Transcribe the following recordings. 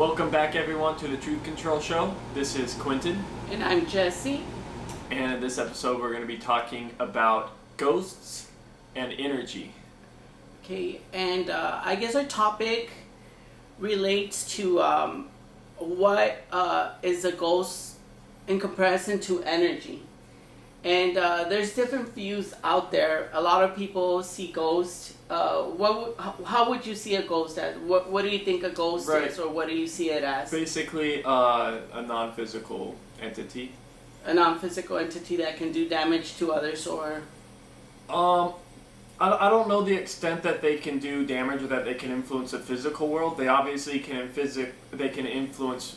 Welcome back, everyone, to the Truth Control Show. This is Quinton. And I'm Jessy. And in this episode, we're going to be talking about ghosts and energy. Okay, and I guess our topic relates to what is a ghost in comparison to energy. And there's different views out there. A lot of people see ghosts. How would you see a ghost as? What do you think a ghost is, or what do you see it as? Basically, a non-physical entity. A non-physical entity that can do damage to others, or? I don't know the extent that they can do damage or that they can influence the physical world. They obviously can influence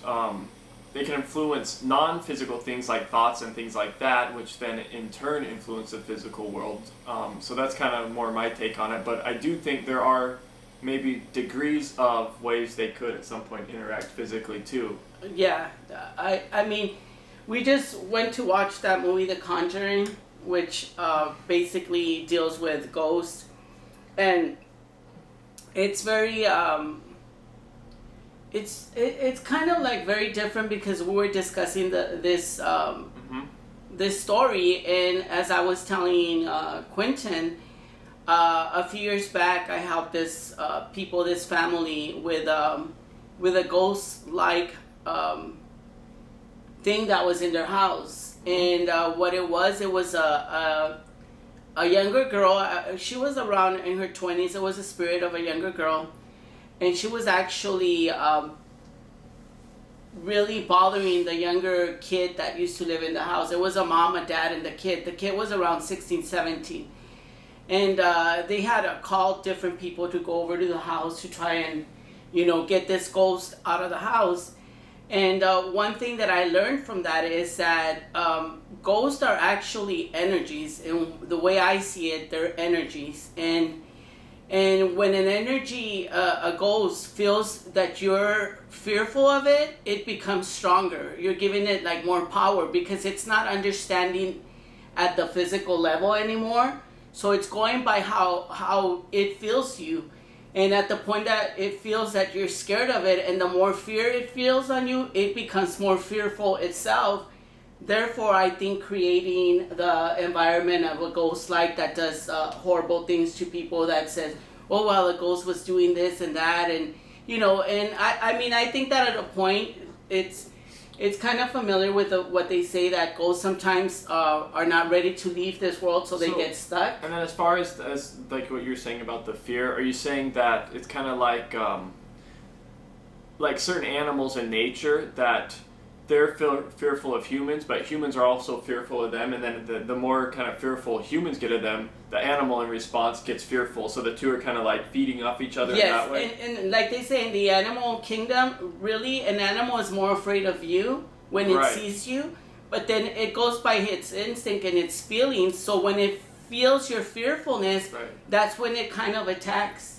non-physical things like thoughts and things like that, which then in turn influence the physical world. So that's kind of more my take on it. But I do think there are maybe degrees of ways they could at some point interact physically too. Yeah, I mean, we just went to watch that movie, The Conjuring, which basically deals with ghosts, and it's very it's kind of like very different because we were discussing this story, and as I was telling Quinton, a few years back I helped this family with a ghost like thing that was in their house, and what it was a younger girl. She was around in her 20s. It was a spirit of a younger girl. And she was actually really bothering the younger kid that used to live in the house. It was a mom, a dad, and the kid. The kid was around 16, 17. And they had called different people to go over to the house to try and, get this ghost out of the house. And one thing that I learned from that is that ghosts are actually energies. And the way I see it, they're energies. And when an energy, a ghost, feels that you're fearful of it, it becomes stronger. You're giving it like more power because it's not understanding at the physical level anymore. So it's going by how it feels you. And at the point that it feels that you're scared of it, and the more fear it feels on you, it becomes more fearful itself. Therefore, I think creating the environment of a ghost like that does horrible things to people, that says, oh, well, the ghost was doing this and that. And, and I mean, I think that at a point, it's kind of familiar with what they say, that ghosts sometimes are not ready to leave this world, so they get stuck. And then as far as like what you're saying about the fear, are you saying that it's kind of like certain animals in nature that they're fearful of humans, but humans are also fearful of them, and then the more kind of fearful humans get of them, the animal in response gets fearful, so the two are kind of like feeding off each other that way? Yes, and like they say in the animal kingdom, really, an animal is more afraid of you when it sees you, but then it goes by its instinct and its feelings, so when it feels your fearfulness, that's when it kind of attacks.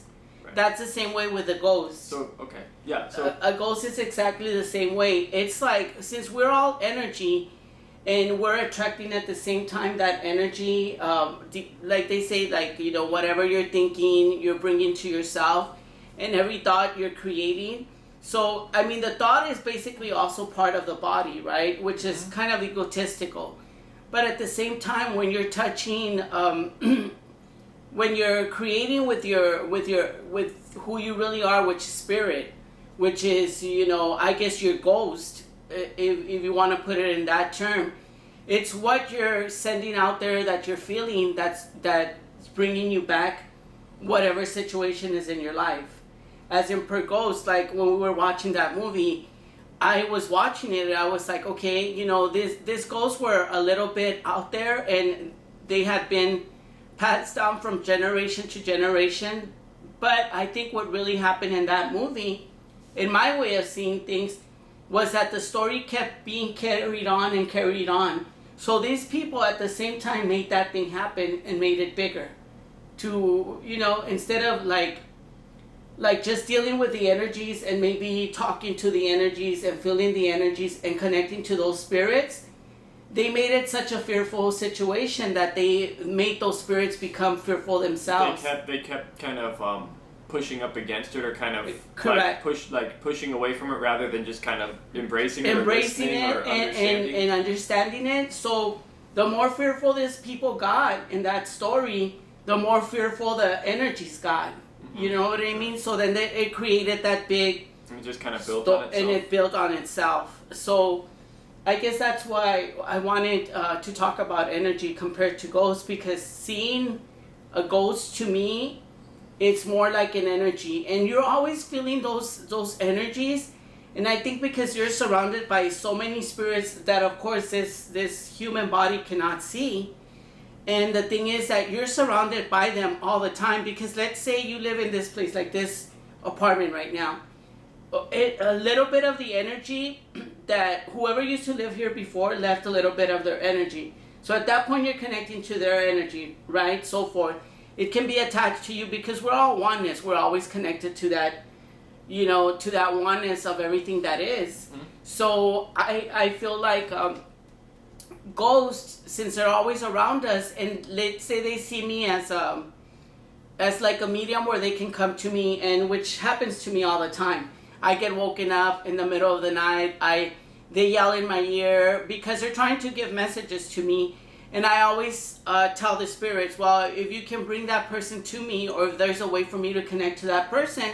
That's the same way with a ghost. So, okay. Yeah. So a ghost is exactly the same way. It's like, since we're all energy and we're attracting at the same time that energy, like they say, like, whatever you're thinking, you're bringing to yourself, and every thought you're creating. So, I mean, the thought is basically also part of the body, right? Which is kind of egotistical. But at the same time, when you're touching, when you're creating with who you really are, which is spirit, which is, I guess your ghost, if you want to put it in that term, it's what you're sending out there that you're feeling that's bringing you back whatever situation is in your life. As in per ghost, like when we were watching that movie, I was watching it and I was like, okay, this ghosts were a little bit out there, and they had been passed down from generation to generation. But I think what really happened in that movie, in my way of seeing things, was that the story kept being carried on and carried on. So these people at the same time made that thing happen and made it bigger. To, instead of like just dealing with the energies and maybe talking to the energies and feeling the energies and connecting to those spirits, they made it such a fearful situation that they made those spirits become fearful themselves. They kept kind of pushing up against it or kind of Correct. pushing away from it rather than just kind of embracing it and understanding it. So the more fearful these people got in that story, the more fearful the energies got. Mm-hmm. You know what I mean? So then it created that big... It just kind of built on itself. And it built on itself. So I guess that's why I wanted to talk about energy compared to ghosts, because seeing a ghost to me, it's more like an energy, and you're always feeling those energies. And I think because you're surrounded by so many spirits that, of course, this human body cannot see. And the thing is that you're surrounded by them all the time, because let's say you live in this place, like this apartment right now. A little bit of the energy that whoever used to live here before left a little bit of their energy. So at that point, you're connecting to their energy, right? So forth. It can be attached to you because we're all oneness. We're always connected to that, to that oneness of everything that is. Mm-hmm. So I feel like ghosts, since they're always around us, and let's say they see me as like a medium where they can come to me, and which happens to me all the time. I get woken up in the middle of the night. They yell in my ear because they're trying to give messages to me. And I always tell the spirits, well, if you can bring that person to me, or if there's a way for me to connect to that person,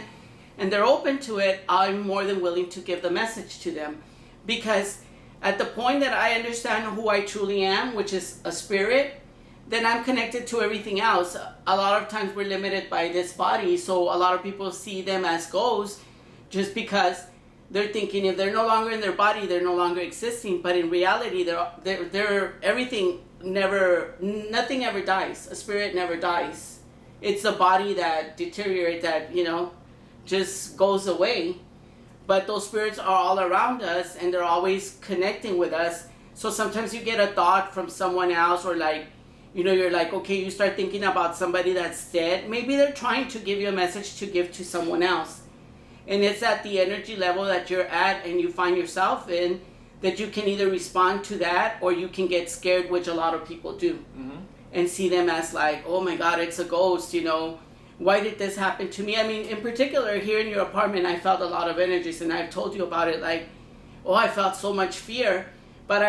and they're open to it, I'm more than willing to give the message to them. Because at the point that I understand who I truly am, which is a spirit, then I'm connected to everything else. A lot of times we're limited by this body, so a lot of people see them as ghosts just because they're thinking if they're no longer in their body, they're no longer existing. But in reality, they're everything. Nothing ever dies. A spirit never dies. It's the body that deteriorates, that just goes away. But those spirits are all around us, and they're always connecting with us. So sometimes you get a thought from someone else, or you're like, okay, you start thinking about somebody that's dead. Maybe they're trying to give you a message to give to someone else. And it's at the energy level that you're at and you find yourself in, that you can either respond to that, or you can get scared, which a lot of people do. Mm-hmm. And see them as like, oh my God, it's a ghost, why did this happen to me? I mean, in particular, here in your apartment, I felt a lot of energies, and I've told you about it, like, I felt so much fear, but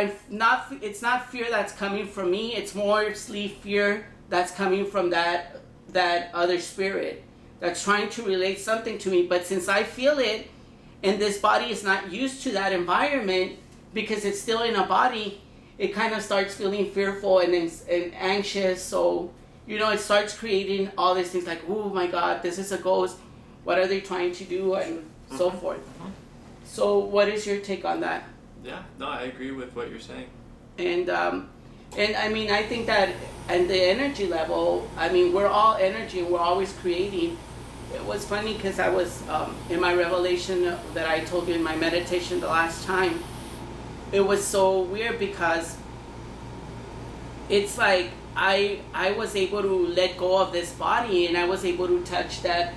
it's not fear that's coming from me, it's mostly fear that's coming from that other spirit that's trying to relate something to me. But since I feel it, and this body is not used to that environment, because it's still in a body, it kind of starts feeling fearful and anxious. So, it starts creating all these things like, oh my God, this is a ghost. What are they trying to do? And mm-hmm. so forth. Mm-hmm. So what is your take on that? Yeah, no, I agree with what you're saying. And I mean, I think that at the energy level, I mean, we're all energy and we're always creating. It was funny because I was in my revelation that I told you in my meditation the last time. It was so weird because it's like I was able to let go of this body, and I was able to touch that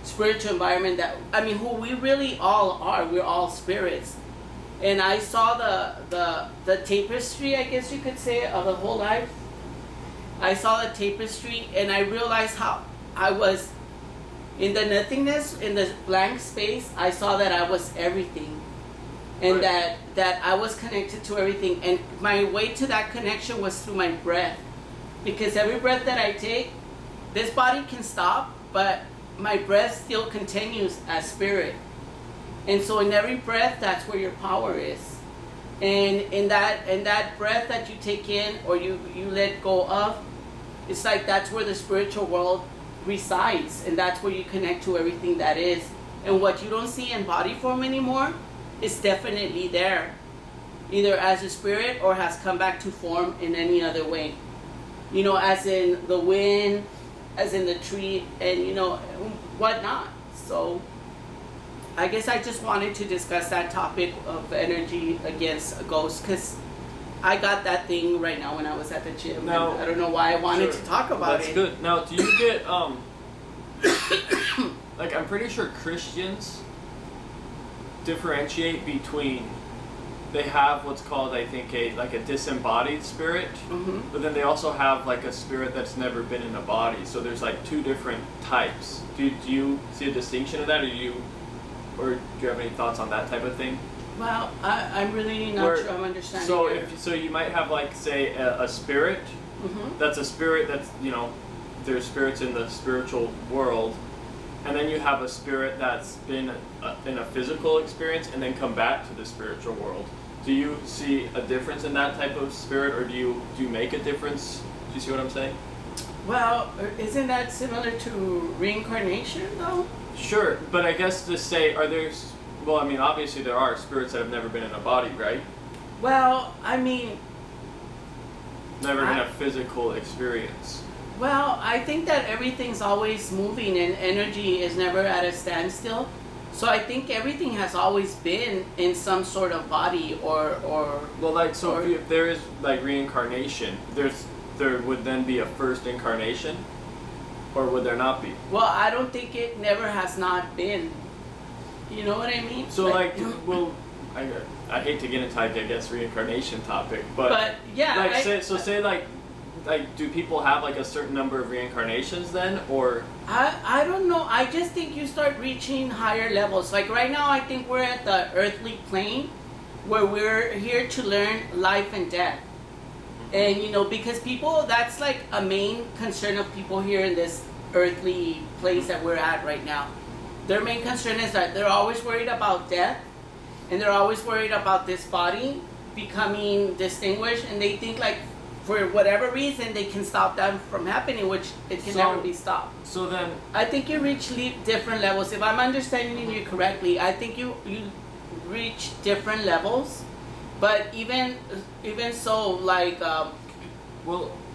spiritual environment that, I mean, who we really all are. We're all spirits. And I saw the tapestry, I guess you could say, of the whole life. I saw the tapestry, and I realized how I was in the nothingness, in the blank space. I saw that I was everything, and right. that I was connected to everything. And my way to that connection was through my breath, because every breath that I take, this body can stop, but my breath still continues as spirit. And so in every breath, that's where your power is. And in that breath that you take in, or you let go of, it's like that's where the spiritual world resides, and that's where you connect to everything that is. And what you don't see in body form anymore is definitely there, either as a spirit or has come back to form in any other way. As in the wind, as in the tree, and whatnot. So I guess I just wanted to discuss that topic of energy against a ghost, because I got that thing right now when I was at the gym. Now, I don't know why I wanted to talk about it. That's good. Now, do you get, like, I'm pretty sure Christians differentiate between they have what's called, I think, a disembodied spirit, but then they also have like a spirit that's never been in a body. So there's like two different types. Do you see a distinction of that, or do you have any thoughts on that type of thing? Well, I'm really not sure I'm understanding. So you might have like say a spirit. That's a spirit that's, there's spirits in the spiritual world, and then you have a spirit that's been in a physical experience and then come back to the spiritual world. Do you see a difference in that type of spirit, or do you make a difference? Do you see what I'm saying? Well, isn't that similar to reincarnation though? Sure, but I guess to say, well, I mean, obviously there are spirits that have never been in a body, right? Well, I mean, never in a physical experience. Well, I think that everything's always moving and energy is never at a standstill. So I think everything has always been in some sort of body or well, like, so if there is like reincarnation, there would then be a first incarnation, or would there not be? Well, I don't think it never has not been. You know what I mean? So well, I hate to get into, I guess, reincarnation topic, but yeah, like say like do people have like a certain number of reincarnations then, or? I don't know. I just think you start reaching higher levels. Like right now, I think we're at the earthly plane where we're here to learn life and death. And because people, that's like a main concern of people here in this earthly place that we're at right now. Their main concern is that they're always worried about death, and they're always worried about this body becoming distinguished, and they think like for whatever reason they can stop that from happening, which it can never be stopped. So then I think you reach different levels. If I'm understanding you correctly, I think you reach different levels, but even so, like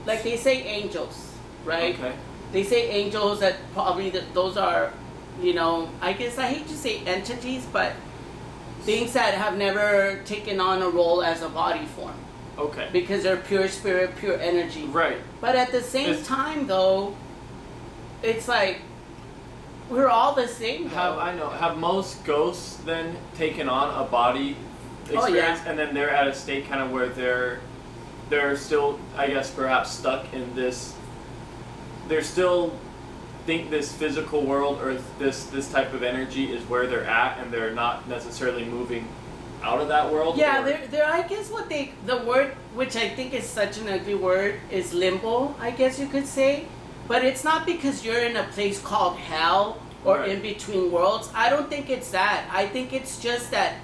like they say angels, right? Okay. They say angels, that probably those are, I guess I hate to say entities, but things that have never taken on a role as a body form. Okay. Because they're pure spirit, pure energy. Right. But at the same time, though, it's like we're all the same. Have most ghosts then taken on a body experience, and then they're at a state kind of where they're still, I guess, perhaps stuck in this. They're still think this physical world or this type of energy is where they're at, and they're not necessarily moving out of that world. Yeah, they're I guess the word, which I think is such an ugly word, is limbo, I guess you could say. But it's not because you're in a place called hell or in between worlds. I don't think it's that. I think it's just that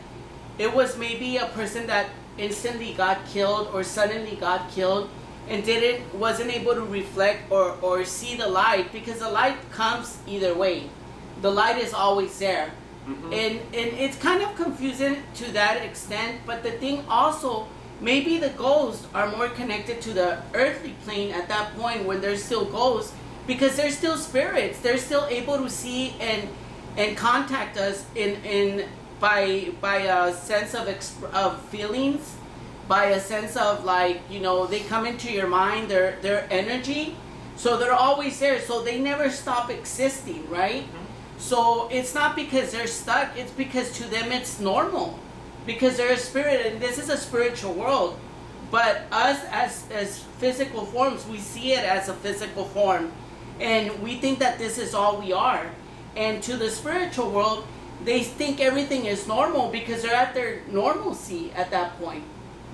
it was maybe a person that instantly got killed or suddenly got killed and wasn't able to reflect or see the light, because the light comes either way. The light is always there. And it's kind of confusing to that extent, but the thing also, maybe the ghosts are more connected to the earthly plane at that point when there's still ghosts, because they're still spirits. They're still able to see and contact us by a sense of feelings, by a sense of they come into your mind, their energy, so they're always there, so they never stop existing, right? So it's not because they're stuck, it's because to them it's normal, because they're a spirit, and this is a spiritual world. But us as physical forms, we see it as a physical form, and we think that this is all we are. And to the spiritual world, they think everything is normal because they're at their normalcy at that point.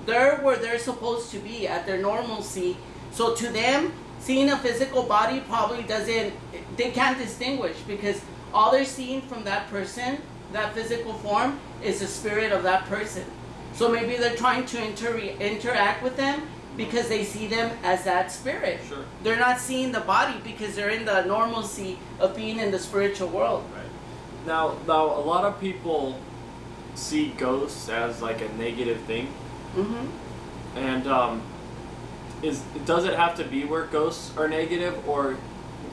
They're where they're supposed to be, at their normalcy. So to them, seeing a physical body probably they can't distinguish, because all they're seeing from that person, that physical form, is the spirit of that person. So maybe they're trying to interact with them because they see them as that spirit. Sure. They're not seeing the body because they're in the normalcy of being in the spiritual world. Right. Now, a lot of people see ghosts as like a negative thing. And does it have to be where ghosts are negative, or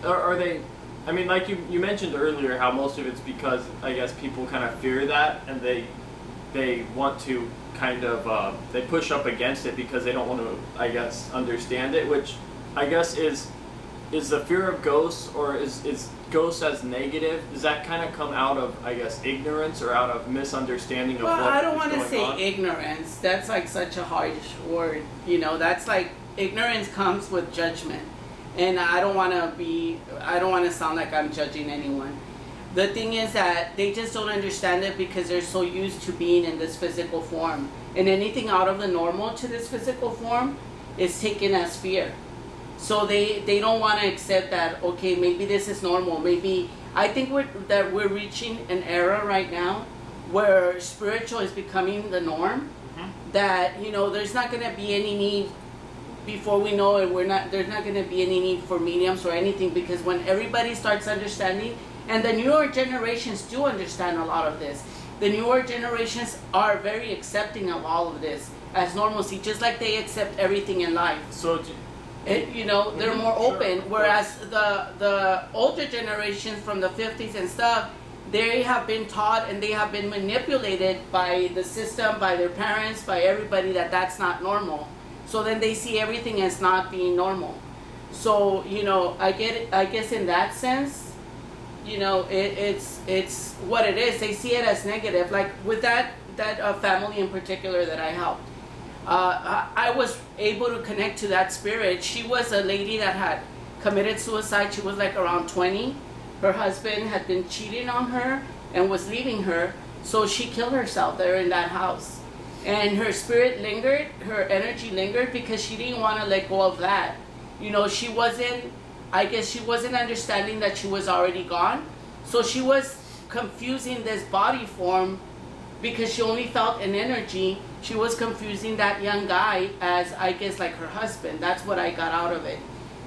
are they? I mean, like you mentioned earlier, how most of it's because, I guess, people kind of fear that, and they want to kind of they push up against it because they don't want to, I guess, understand it, which I guess is is the fear of ghosts, or is ghosts as negative? Does that kind of come out of, I guess, ignorance or out of misunderstanding of Well, what I don't is want to going say on? ignorance. That's like such a harsh word. You know, that's like ignorance comes with judgment. And I don't want to sound like I'm judging anyone. The thing is that they just don't understand it because they're so used to being in this physical form. And anything out of the normal to this physical form is taken as fear. So they don't want to accept that, okay, maybe this is normal. Maybe, I think we're reaching an era right now where spiritual is becoming the norm. That, you know, there's not going to be any need, before we know it, there's not going to be any need for mediums or anything, because when everybody starts understanding, and the newer generations do understand a lot of this, the newer generations are very accepting of all of this as normalcy, just like they accept everything in life. So, You know, they're more Sure, open, of whereas the older generations from the 50s and stuff, they have been taught and they have been manipulated by the system, by their parents, by everybody, that that's not normal. So then they see everything as not being normal. So, you know, I guess in that sense, you know, it's what it is. They see it as negative. Like with that family in particular that I helped, I was able to connect to that spirit. She was a lady that had committed suicide. She was like around 20. Her husband had been cheating on her and was leaving her, so she killed herself there in that house. And her spirit lingered, her energy lingered, because she didn't want to let go of that. You know, I guess she wasn't understanding that she was already gone. So she was confusing this body form because she only felt an energy. She was confusing that young guy as, I guess, like her husband. That's what I got out of it.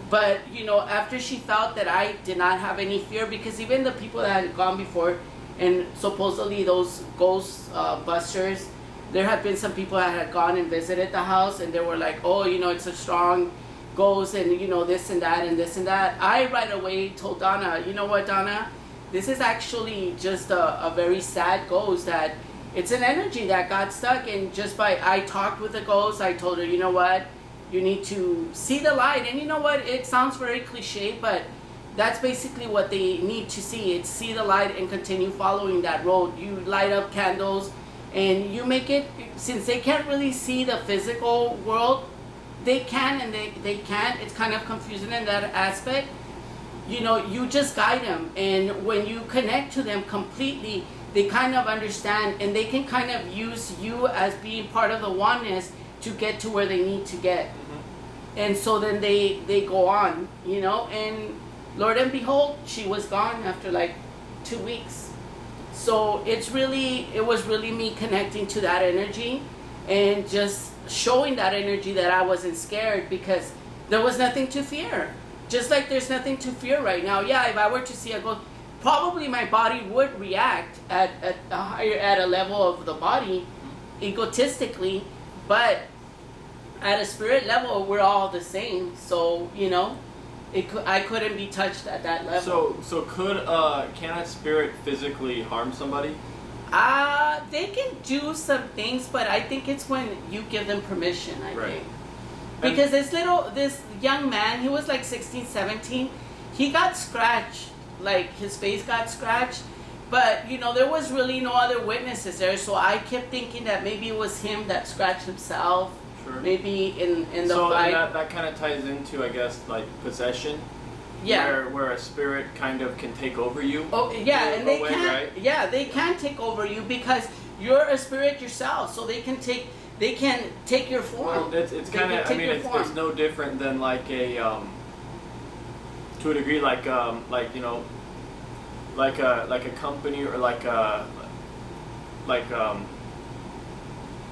But, you know, after she felt that I did not have any fear, because even the people that had gone before, and supposedly those ghost busters, there had been some people that had gone and visited the house, and they were like, oh, you know, it's a strong ghost, and, you know, this and that and this and that. I right away told Donna, you know what, Donna, this is actually just a very sad ghost, that it's an energy that got stuck. And I talked with the ghost, I told her, you know what, you need to see the light. And you know what, it sounds very cliche, but that's basically what they need to see. It's see the light and continue following that road. You light up candles and you make it, since they can't really see the physical world, they can and they can't. It's kind of confusing in that aspect. You know, you just guide them, and when you connect to them completely, they kind of understand, and they can kind of use you as being part of the oneness to get to where they need to get. And so then they go on, you know, and Lord and behold, she was gone after like 2 weeks. So it was really me connecting to that energy and just showing that energy that I wasn't scared, because there was nothing to fear. Just like there's nothing to fear right now. Yeah, if I were to see a ghost, probably my body would react at a level of the body, egotistically, but at a spirit level, we're all the same. So, you know, I couldn't be touched at that level. So can a spirit physically harm somebody? They can do some things, but I think it's when you give them permission, I think. Because this young man, he was like 16, 17, he got scratched, like his face got scratched, but you know, there was really no other witnesses there, so I kept thinking that maybe it was him that scratched himself. Sure. Maybe in the fight. So that kind of ties into, I guess, like possession. Yeah. Where a spirit kind of can take over you. Oh yeah, and they can. Right? Yeah, they can take over you because you're a spirit yourself, so they can take your form. Well, it's kind of, I mean, it's no different than like a to a degree, like you know, like a company, or like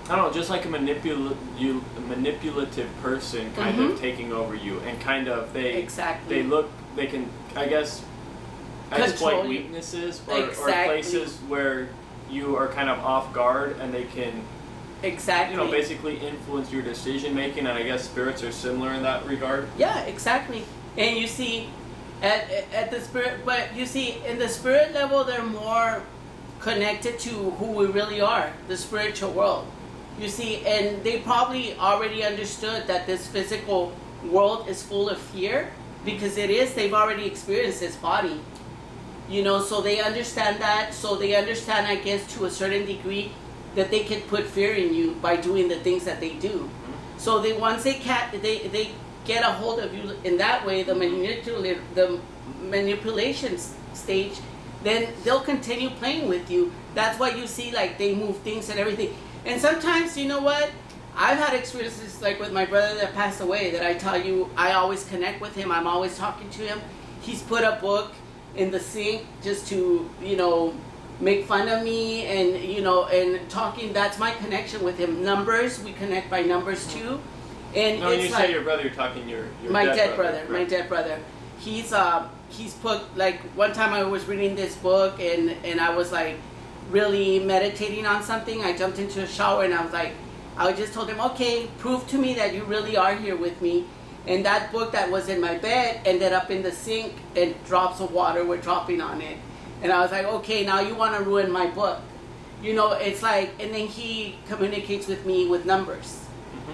I don't know, just like a manipulative person kind of taking over you, and kind of they can, I guess, exploit weaknesses or places where you are kind of off guard, and they can you know, basically influence your decision making. And I guess spirits are similar in that regard. Yeah, exactly. And you see at the spirit, but you see in the spirit level, they're more connected to who we really are, the spiritual world. You see, and they probably already understood that this physical world is full of fear, because they've already experienced this body, so they understand that. So they understand, I guess, to a certain degree, that they can put fear in you by doing the things that they do. So once they get a hold of you in that way, the manipulation stage, then they'll continue playing with you. That's why you see, like, they move things and everything. And sometimes, you know what? I've had experiences like with my brother that passed away, that I tell you, I always connect with him. I'm always talking to him. He's put a book in the sink just to, make fun of me and, and talking. That's my connection with him. Numbers, we connect by numbers too. And no, when you like, say your brother, you're talking your my dead brother. Right? My dead brother. He's put, like, one time I was reading this book and I was like really meditating on something. I jumped into a shower and I just told him, okay, prove to me that you really are here with me. And that book that was in my bed ended up in the sink, and drops of water were dropping on it. And I was like, okay, now you want to ruin my book. It's like, and then he communicates with me with numbers.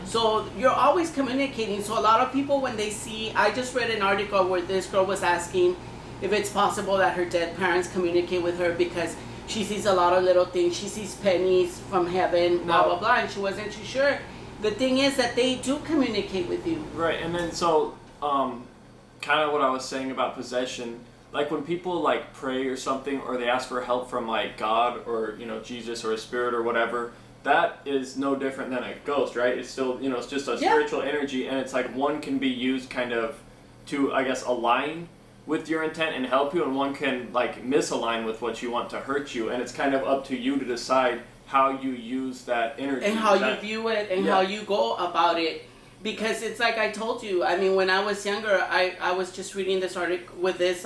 So you're always communicating. So a lot of people, when they see, I just read an article where this girl was asking if it's possible that her dead parents communicate with her, because she sees a lot of little things. She sees pennies from heaven, blah, blah, blah, and she wasn't too sure. The thing is that they do communicate with you. Right, and then so, kind of what I was saying about possession, like when people like pray or something, or they ask for help from like God or, Jesus or a spirit or whatever, that is no different than a ghost, right? It's still, it's just a spiritual energy, and it's like one can be used kind of to, I guess, align with your intent and help you, and one can like misalign with what you want to hurt you, and it's kind of up to you to decide how you use that energy and how you view it and how you go about it. Because it's like I told you, I mean, when I was younger, I was just reading this article with this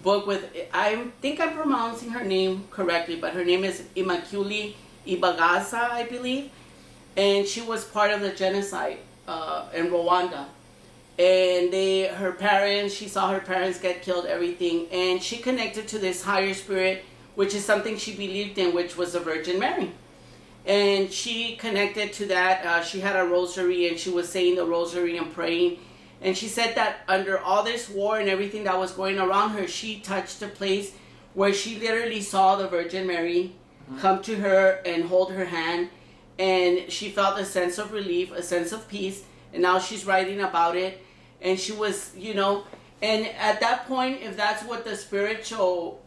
book with, I think I'm pronouncing her name correctly, but her name is Immaculée Ibagaza, I believe, and she was part of the genocide in Rwanda. And she saw her parents get killed, everything, and she connected to this higher spirit, which is something she believed in, which was the Virgin Mary. And she connected to that. She had a rosary, and she was saying the rosary and praying. And she said that under all this war and everything that was going around her, she touched a place where she literally saw the Virgin Mary come to her and hold her hand. And she felt a sense of relief, a sense of peace. And now she's writing about it. And she was, and at that point, if that's what the spiritual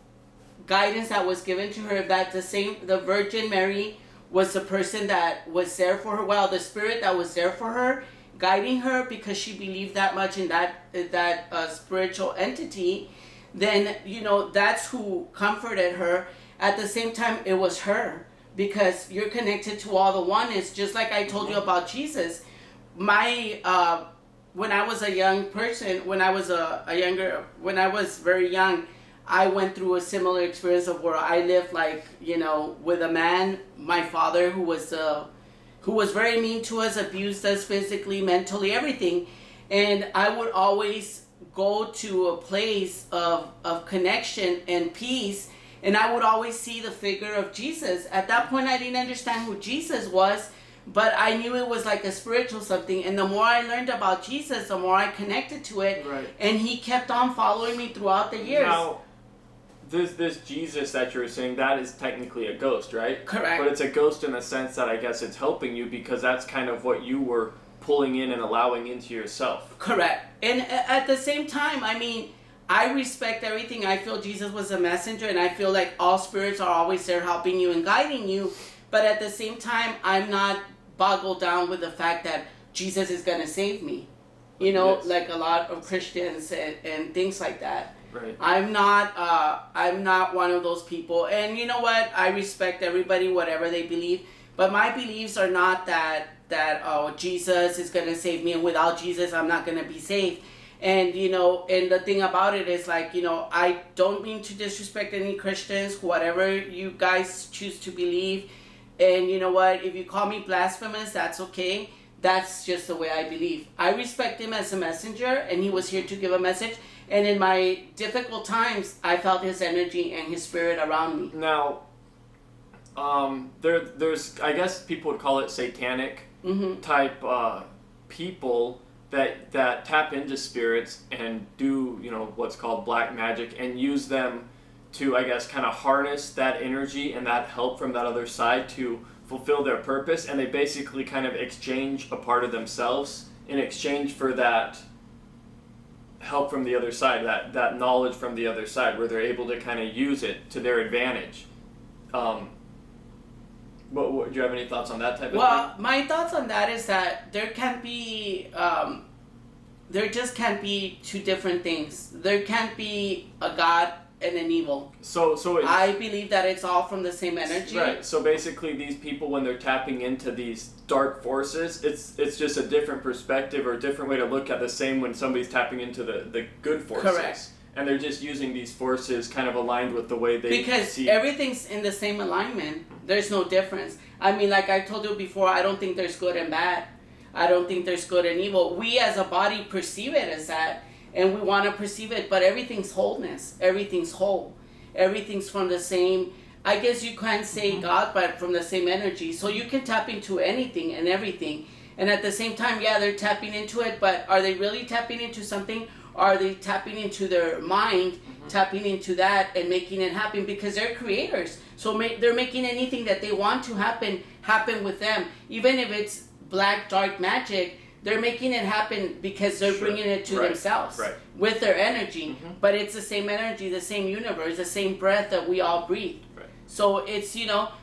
guidance that was given to her, if that the Virgin Mary was the person that was there for her, the spirit that was there for her, guiding her because she believed that much in that spiritual entity, then, that's who comforted her. At the same time, it was her, because you're connected to all the oneness, just like I told you about Jesus. When I was a young person, when I was very young, I went through a similar experience of where I lived with a man, my father, who was very mean to us, abused us physically, mentally, everything. And I would always go to a place of connection and peace, and I would always see the figure of Jesus. At that point, I didn't understand who Jesus was, but I knew it was like a spiritual something. And the more I learned about Jesus, the more I connected to it. Right. And he kept on following me throughout the years. Now, this Jesus that you're saying, that is technically a ghost, right? Correct. But it's a ghost in the sense that I guess it's helping you, because that's kind of what you were pulling in and allowing into yourself. Correct. And at the same time, I mean, I respect everything. I feel Jesus was a messenger, and I feel like all spirits are always there helping you and guiding you. But at the same time, I'm not boggled down with the fact that Jesus is going to save me. Yes. Like a lot of Christians and things like that. Right. I'm not one of those people. And you know what? I respect everybody, whatever they believe. But my beliefs are not that Jesus is going to save me, and without Jesus, I'm not going to be saved. And, and the thing about it is I don't mean to disrespect any Christians, whatever you guys choose to believe. And you know what? If you call me blasphemous, that's okay. That's just the way I believe. I respect him as a messenger, and he was here to give a message. And in my difficult times, I felt his energy and his spirit around me. Now, there's, I guess people would call it satanic type people that tap into spirits and do, what's called black magic, and use them to, I guess, kind of harness that energy and that help from that other side to fulfill their purpose. And they basically kind of exchange a part of themselves in exchange for that help from the other side, that knowledge from the other side, where they're able to kind of use it to their advantage. Do you have any thoughts on that type of thing? Well, my thoughts on that is that there just can't be two different things. There can't be a God and an evil. So I believe that it's all from the same energy. Right. So basically, these people, when they're tapping into these dark forces, it's just a different perspective or a different way to look at the same when somebody's tapping into the good forces. Correct. And they're just using these forces kind of aligned with the way they see. Everything's in the same alignment. There's no difference. I mean, like I told you before, I don't think there's good and bad. I don't think there's good and evil. We as a body perceive it as that, and we want to perceive it, but everything's wholeness. Everything's whole. Everything's from the same, I guess you can't say God, but from the same energy. So you can tap into anything and everything. And at the same time, yeah, they're tapping into it, but are they really tapping into something? Are they tapping into their mind, tapping into that and making it happen? Because they're creators. So they're making anything that they want to happen with them. Even if it's black, dark magic, they're making it happen because they're bringing it to themselves with their energy. But it's the same energy, the same universe, the same breath that we all breathe. Right. So it's,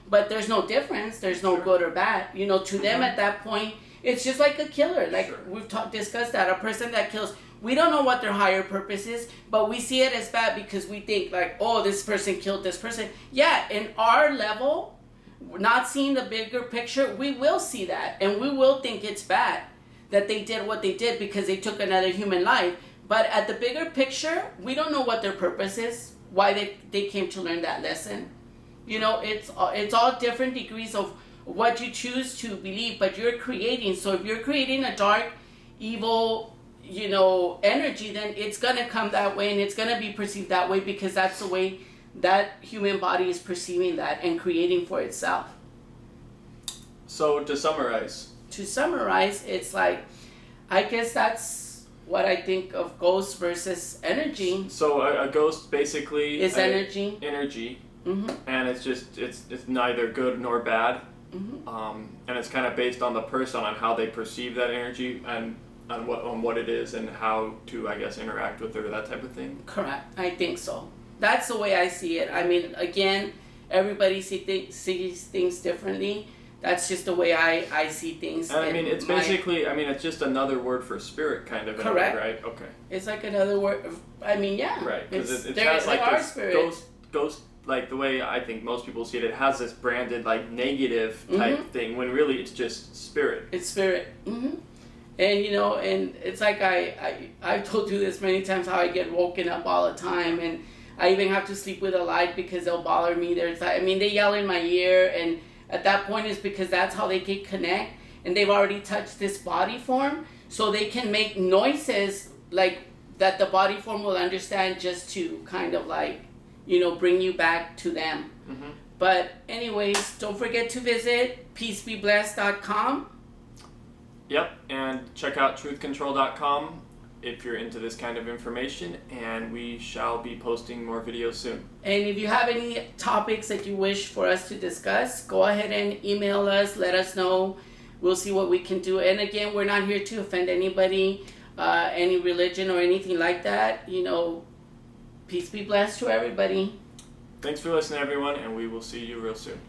but there's no difference. There's no good or bad. To them at that point, it's just like a killer. Like we've discussed that. A person that kills, we don't know what their higher purpose is, but we see it as bad because we think like, oh, this person killed this person. Yeah, in our level, not seeing the bigger picture, we will see that. And we will think it's bad that they did what they did because they took another human life. But at the bigger picture, we don't know what their purpose is, why they came to learn that lesson. It's all different degrees of what you choose to believe, but you're creating. So if you're creating a dark, evil, energy, then it's going to come that way and it's going to be perceived that way because that's the way that human body is perceiving that and creating for itself. So to summarize, it's like, I guess that's what I think of ghosts versus energy. So a ghost basically is energy. And it's neither good nor bad. And it's kind of based on the person, on how they perceive that energy and on what it is and how to, I guess, interact with it or that type of thing. Correct. I think so. That's the way I see it. I mean, again, everybody sees things differently. That's just the way I see things. And I mean, it's basically, it's just another word for spirit, kind of. Correct. Right? Okay. It's like another word. Yeah. Right. Because it has like this ghost, like the way I think most people see it, it has this branded like negative type thing when really it's just spirit. It's spirit. And and it's like I've told you this many times how I get woken up all the time, and I even have to sleep with a light because they'll bother me. They yell in my ear, and at that point it's because that's how they can connect, and they've already touched this body form, so they can make noises like that the body form will understand, just to kind of like, bring you back to them. But anyways, don't forget to visit peacebeblessed.com. Yep, and check out truthcontrol.com if you're into this kind of information, and we shall be posting more videos soon. And if you have any topics that you wish for us to discuss, go ahead and email us, let us know. We'll see what we can do. And again, we're not here to offend anybody, any religion or anything like that. Peace be blessed to everybody. Thanks for listening, everyone, and we will see you real soon.